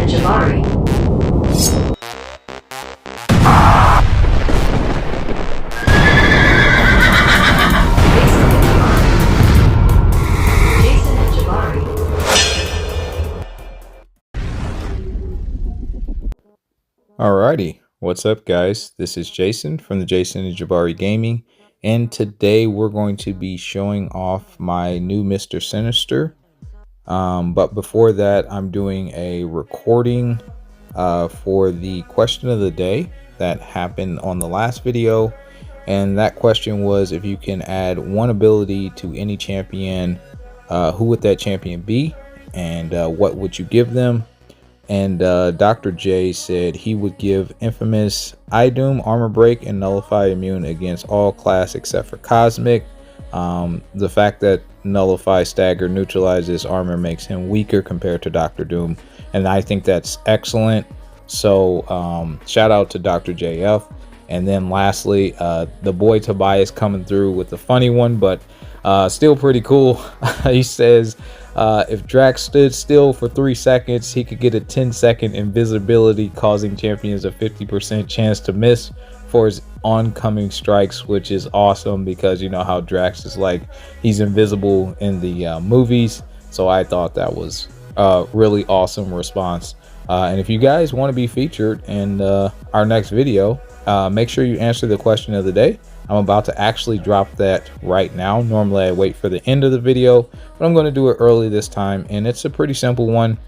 Jason&Jabari. Alrighty, what's up guys? This is Jason from the Jason&Jabari Gaming, and today we're going to be showing off my new Mr. Sinister. But before that, I'm doing a recording for the question of the day that happened on the last video, and that question was, if you can add one ability to any champion, who would that champion be, and what would you give them? And Dr. J said he would give Infamous Doom Armor Break and Nullify Immune against all class except for Cosmic. The fact that Nullify Stagger neutralizes armor makes him weaker compared to Dr. Doom, and I think that's excellent. So shout out to Dr. JF. And then lastly, the boy Tobias coming through with the funny one, but still pretty cool. He says, if Drax stood still for 3 seconds, he could get a 10-second invisibility, causing champions a 50% chance to miss for his oncoming strikes, which is awesome because you know how Drax is like, he's invisible in the movies. So I thought that was a really awesome response. And if you guys want to be featured in our next video, make sure you answer the question of the day. I'm about to actually drop that right now. Normally I wait for the end of the video, but I'm going to do it early this time, and it's a pretty simple one.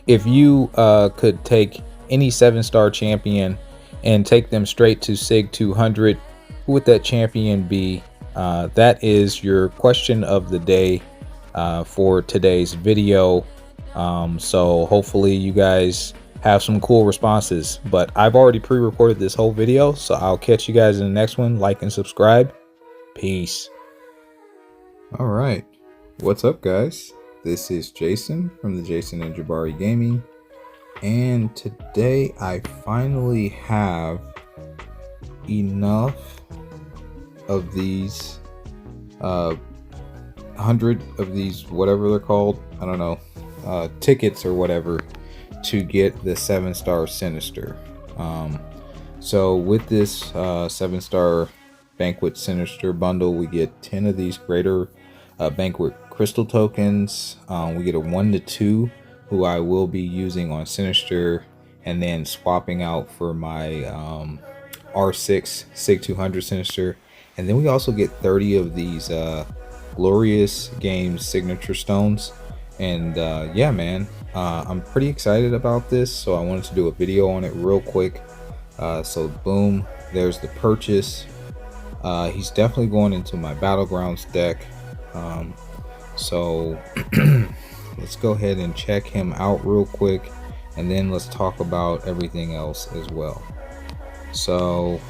If you could take any 7-star champion and take them straight to SIG 200, who would that champion be? That is your question of the day for today's video. So hopefully you guys have some cool responses, but I've already pre-recorded this whole video, so I'll catch you guys in the next one. Like and subscribe. Peace. All right, what's up guys? This is Jason from the Jason&Jabari Gaming, and today I finally have enough of these 100 of these, whatever they're called, I don't know, tickets or whatever, to get the 7-star Sinister. So with this 7-star Banquet Sinister bundle, we get 10 of these greater Banquet crystal tokens. We get a 1-2 who I will be using on Sinister and then swapping out for my R6 SIG 200 Sinister. And then we also get 30 of these Glorious Games signature stones. And yeah, man, I'm pretty excited about this, so I wanted to do a video on it real quick. So boom, there's the purchase. He's definitely going into my Battlegrounds deck. So let's go ahead and check him out real quick, and then let's talk about everything else as well. So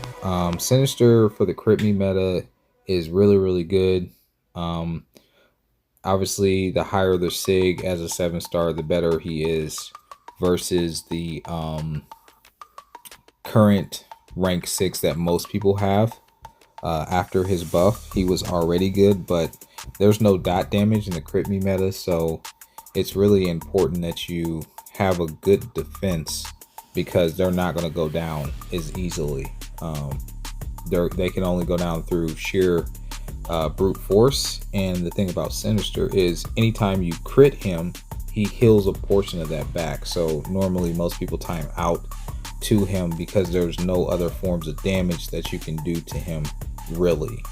Sinister for the crit me meta is really good. Obviously, the higher the SIG as a 7-star, the better he is versus the current rank 6 that most people have. After his buff, he was already good, but there's no dot damage in the crit me meta, so it's really important that you have a good defense because they're not going to go down as easily. They can only go down through sheer brute force. And the thing about Sinister is anytime you crit him, he heals a portion of that back. So normally most people time out to him because there's no other forms of damage that you can do to him really.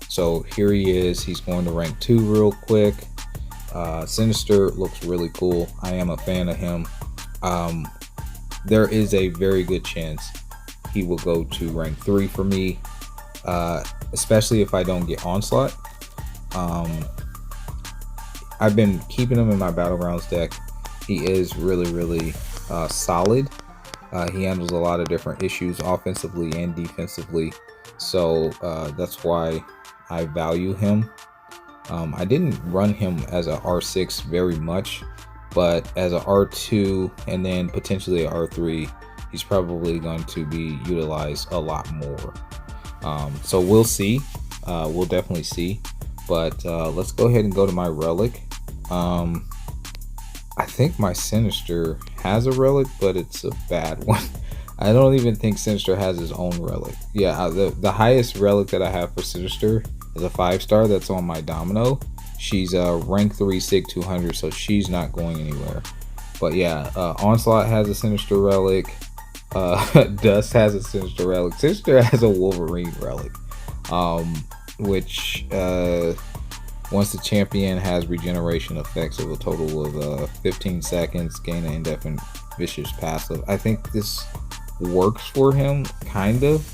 So here he is. He's going to rank 2 real quick. Sinister looks really cool. I am a fan of him. There is a very good chance he will go to rank 3 for me, especially if I don't get Onslaught. I've been keeping him in my Battlegrounds deck. He is really solid. He handles a lot of different issues offensively and defensively, so that's why I value him. I didn't run him as a R6 very much, but as a R2 and then potentially a R3, he's probably going to be utilized a lot more. So we'll see. We'll definitely see. But let's go ahead and go to my Relic. I think my Sinister has a relic, but it's a bad one. I don't even think Sinister has his own relic. Yeah, the highest relic that I have for Sinister is a 5-star that's on my Domino. She's rank 3 Sig 200, so she's not going anywhere. But yeah, Onslaught has a Sinister relic. Dust has a Sinister relic. Sinister has a Wolverine relic, which once the champion has regeneration effects of a total of 15 seconds, gain an indefinite vicious passive. I think this works for him, kind of,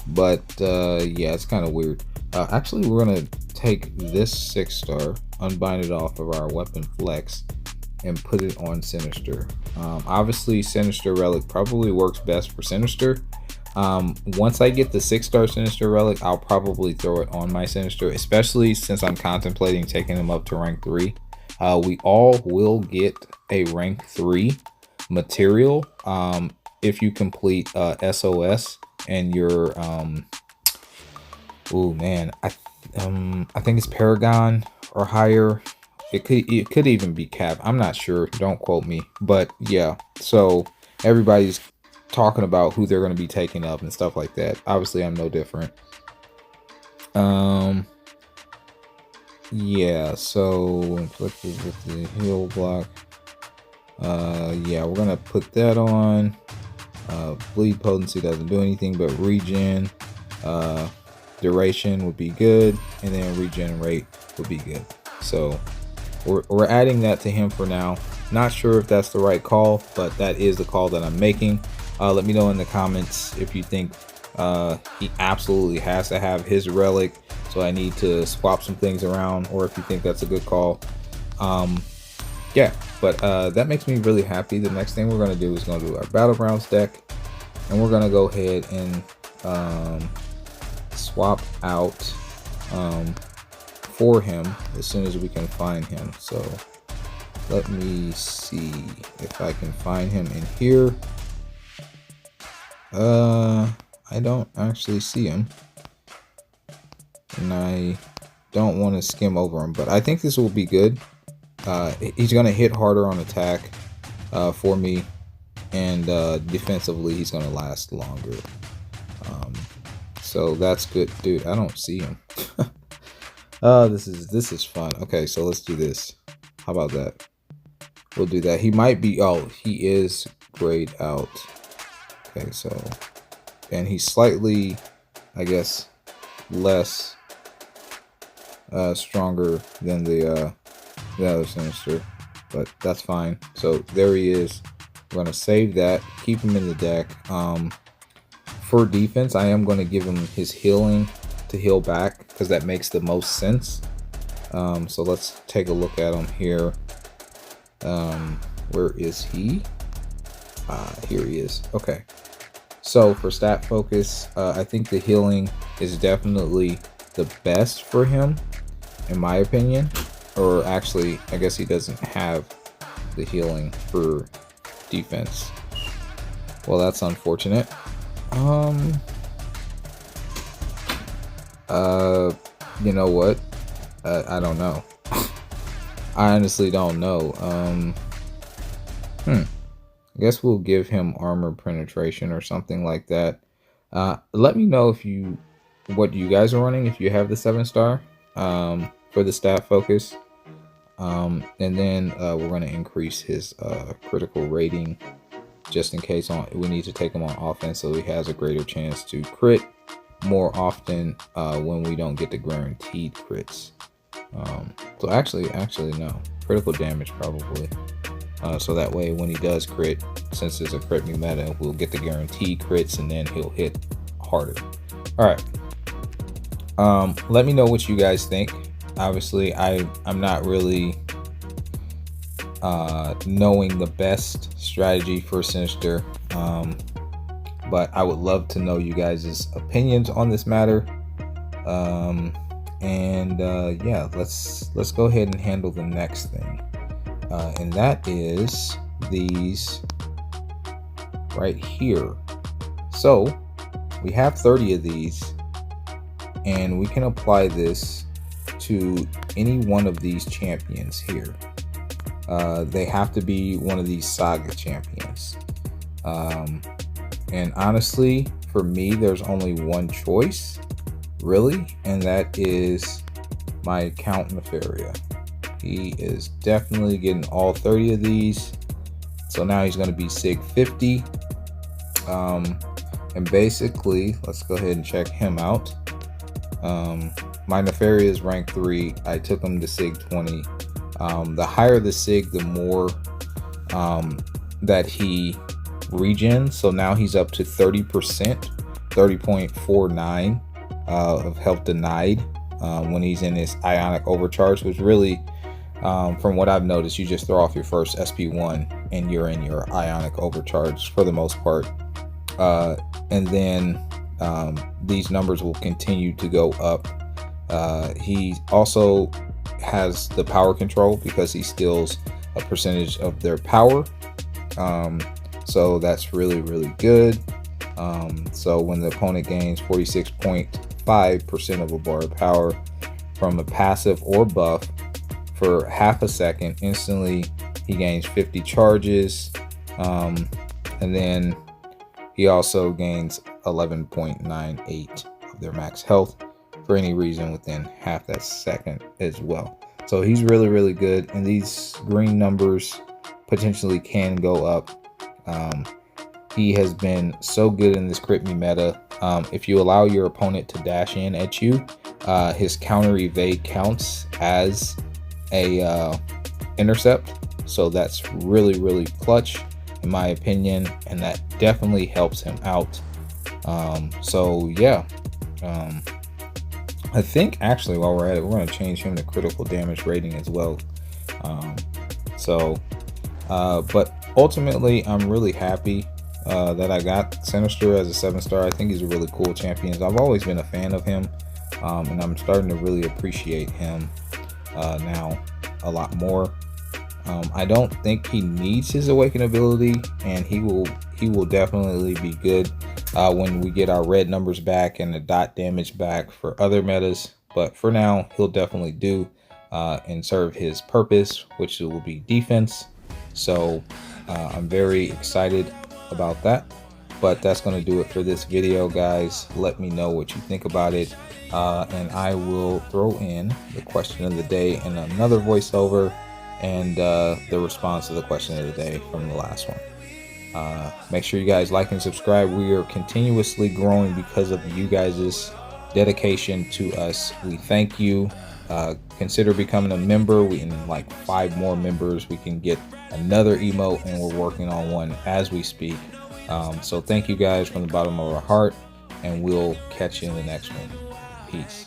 but yeah, it's kind of weird. Actually, we're gonna take this 6-star, unbind it off of our weapon flex, and put it on Sinister. Obviously, Sinister relic probably works best for Sinister. Once I get the 6-star Sinister relic, I'll probably throw it on my Sinister, especially since I'm contemplating taking him up to rank 3. We all will get a rank 3 material if you complete SOS and your oh man, I think it's Paragon or higher. It could even be Cap. I'm not sure. Don't quote me. But yeah, so everybody's talking about who they're going to be taking up and stuff like that. Obviously, I'm no different. Yeah, so inflicted with the heal block. Yeah, we're gonna put that on. Bleed potency doesn't do anything, but regen, duration would be good, and then regenerate would be good. So we're adding that to him for now. Not sure if that's the right call, but that is the call that I'm making. Let me know in the comments if you think he absolutely has to have his relic, so I need to swap some things around, or if you think that's a good call. Yeah, but that makes me really happy. The next thing we're going to do is going to do our Battlegrounds deck, and we're going to go ahead and swap out for him as soon as we can find him. So let me see if I can find him in here. I don't actually see him, and I don't want to skim over him, but I think this will be good. He's going to hit harder on attack for me, and defensively he's going to last longer. So that's good. Dude, I don't see him. This is fun. Okay, so let's do this. How about that? We'll do that. He might be, oh, he is grayed out. Okay, so, and he's slightly, I guess, less stronger than the other Sinister, but that's fine. So there he is. We're gonna save that, keep him in the deck. For defense, I am going to give him his healing to heal back, because that makes the most sense. So let's take a look at him here. Where is he? Here he is. Okay, so for stat focus, I think the healing is definitely the best for him, in my opinion. Or actually, I guess he doesn't have the healing for defense. Well, that's unfortunate. You know what? I don't know. I honestly don't know. I guess we'll give him armor penetration or something like that. Let me know if what you guys are running, if you have the 7-star for the stat focus. And then we're going to increase his critical rating, just in case we need to take him on offense, so he has a greater chance to crit more often when we don't get the guaranteed crits. So actually no, critical damage probably. So that way when he does crit, since it's a crit me meta, we'll get the guaranteed crits and then he'll hit harder. All right. Let me know what you guys think. Obviously, I'm not really knowing the best strategy for Sinister, but I would love to know you guys' opinions on this matter. Yeah, let's go ahead and handle the next thing, and that is these right here. So we have 30 of these, and we can apply this to any one of these champions here. they have to be one of these saga champions. And honestly, for me, there's only one choice, really, and that is my Count Nefaria. He is definitely getting all 30 of these. So now he's going to be SIG 50. And basically, let's go ahead and check him out. My Nefaria is rank 3. I took him to SIG 20. The higher the SIG, the more that he regens. So now he's up to 30%, 30.49 of health denied when he's in his Ionic Overcharge, which really, from what I've noticed, you just throw off your first SP1 and you're in your Ionic Overcharge for the most part. And then these numbers will continue to go up. He also has the power control because he steals a percentage of their power. So that's really, really good. So when the opponent gains 46.5% of a bar of power from a passive or buff for half a second, instantly he gains 50 charges. And then he also gains 11.98 of their max health for any reason within half that second as well. So he's really, really good. And these green numbers potentially can go up. He has been so good in this crit me meta. If you allow your opponent to dash in at you, his counter evade counts as a intercept. So that's really, really clutch in my opinion, and that definitely helps him out. So yeah, I think actually while we're at it, we're going to change him to critical damage rating as well. But ultimately, I'm really happy that I got Sinister as a 7-star. I think he's a really cool champion. I've always been a fan of him, and I'm starting to really appreciate him now a lot more. I don't think he needs his awaken ability, and he will definitely be good when we get our red numbers back and the dot damage back for other metas. But for now, he'll definitely do and serve his purpose, which will be defense. So I'm very excited about that. But that's going to do it for this video, guys. Let me know what you think about it, and I will throw in the question of the day and another voiceover and the response to the question of the day from the last one. Make sure you guys like and subscribe. We are continuously growing because of you guys' dedication to us. We thank you. Consider becoming a member. We in like 5 more members we can get another emote, and we're working on one as we speak. So thank you guys from the bottom of our heart, and we'll catch you in the next one. Peace.